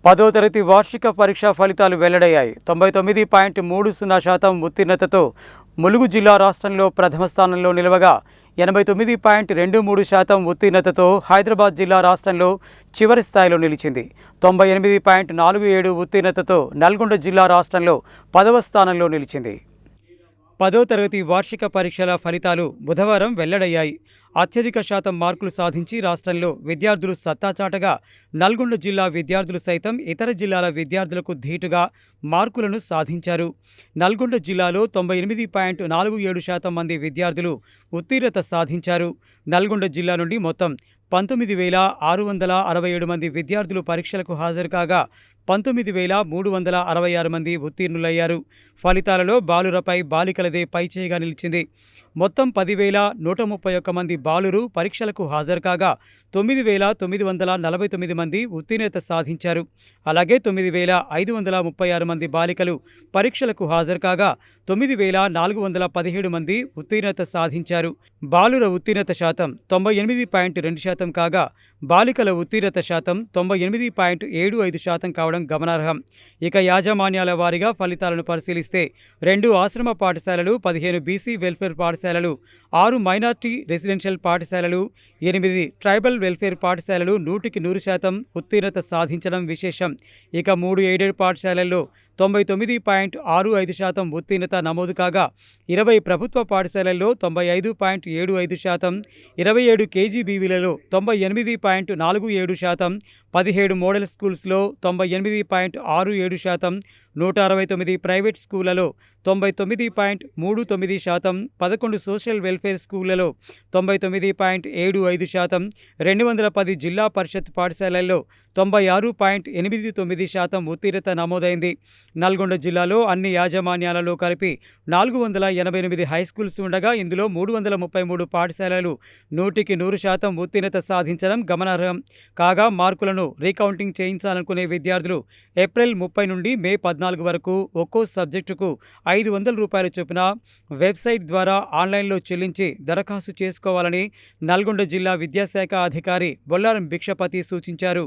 10వ తరగతి వార్షిక పరీక్షా ఫలితాలు వెల్లడయ్యాయి. 99.30% ఉత్తీర్ణతతో ములుగు జిల్లా రాష్ట్రంలో ప్రథమ స్థానంలో నిలవగా 89.23% ఉత్తీర్ణతతో హైదరాబాద్ జిల్లా రాష్ట్రంలో చివరి స్థాయిలో నిలిచింది. 98.47 ఉత్తీర్ణతతో నల్గొండ జిల్లా రాష్ట్రంలో 10వ స్థానంలో నిలిచింది. 10వ తరగతి వార్షిక పరీక్షల ఫలితాలు బుధవారం వెల్లడయ్యాయి. అత్యధిక శాతం మార్కులు సాధించి రాష్ట్రంలో విద్యార్థులు సత్తా చాటగా నల్గొండ జిల్లా విద్యార్థులు సైతం ఇతర జిల్లాల విద్యార్థులకు ధీటుగా మార్కులను సాధించారు. నల్గొండ జిల్లాలో 98.47% మంది విద్యార్థులు ఉత్తీర్ణత సాధించారు. నల్గొండ జిల్లా నుండి మొత్తం 19,667 మంది విద్యార్థులు పరీక్షలకు హాజరు కాగా 19,366 మంది ఉత్తీర్ణులయ్యారు. ఫలితాలలో బాలురపై బాలికలదే పైచేయిగా నిలిచింది. మొత్తం 10,131 మంది బాలురు పరీక్షలకు హాజరు కాగా 9,949 మంది ఉత్తీర్ణత సాధించారు. అలాగే 9,536 మంది బాలికలు పరీక్షలకు హాజరు కాగా 9,417 మంది ఉత్తీర్ణత సాధించారు. బాలుర ఉత్తీర్ణత శాతం 98.2% కాగా బాలికల ఉత్తీర్ణత శాతం 98.75% కావడం గమనార్హం. ఇక యాజమాన్యాల వారీగా ఫలితాలను పరిశీలిస్తే 2 ఆశ్రమ పాఠశాలలు, 15 బీసీ వెల్ఫేర్ పాఠశాలలు, 6 మైనార్టీ రెసిడెన్షియల్ పాఠశాలలు, 8 ట్రైబల్ వెల్ఫేర్ పాఠశాలలు 100% ఉత్తీర్ణత సాధించడం విశేషం. ఇక 3 ఎయిడెడ్ పాఠశాలల్లో 99.65% ఉత్తీర్ణత నమోదు కాగా 20 ప్రభుత్వ పాఠశాలల్లో 95.75%, 27 కేజీబీవీలలో 98.47%, 17 మోడల్ స్కూల్స్లో 98.67%, 169 ప్రైవేట్ స్కూళ్లలో 99.39%, 11 సోషల్ వెల్ఫేర్ స్కూళ్లలో 99.75%, 210 జిల్లా పరిషత్ పాఠశాలల్లో 96.89% ఉత్తీర్ణత నమోదైంది. నల్గొండ జిల్లాలో అన్ని యాజమాన్యాలలో కలిపి 488 హైస్కూల్స్ ఉండగా ఇందులో 333 పాఠశాలలు 100% ఉత్తీర్ణత సాధించడం గమనార్హం. కాగా మార్కులను రీకౌంటింగ్ చేయించాలనుకునే విద్యార్థులు ఏప్రిల్ 30 నుండి మే 14 వరకు ఒక్కో సబ్జెక్టుకు ₹500 చొప్పున వెబ్సైట్ ద్వారా ఆన్లైన్లో చెల్లించి దరఖాస్తు చేసుకోవాలని నల్గొండ జిల్లా విద్యాశాఖ అధికారి బొల్లారం భిక్షపతి సూచించారు.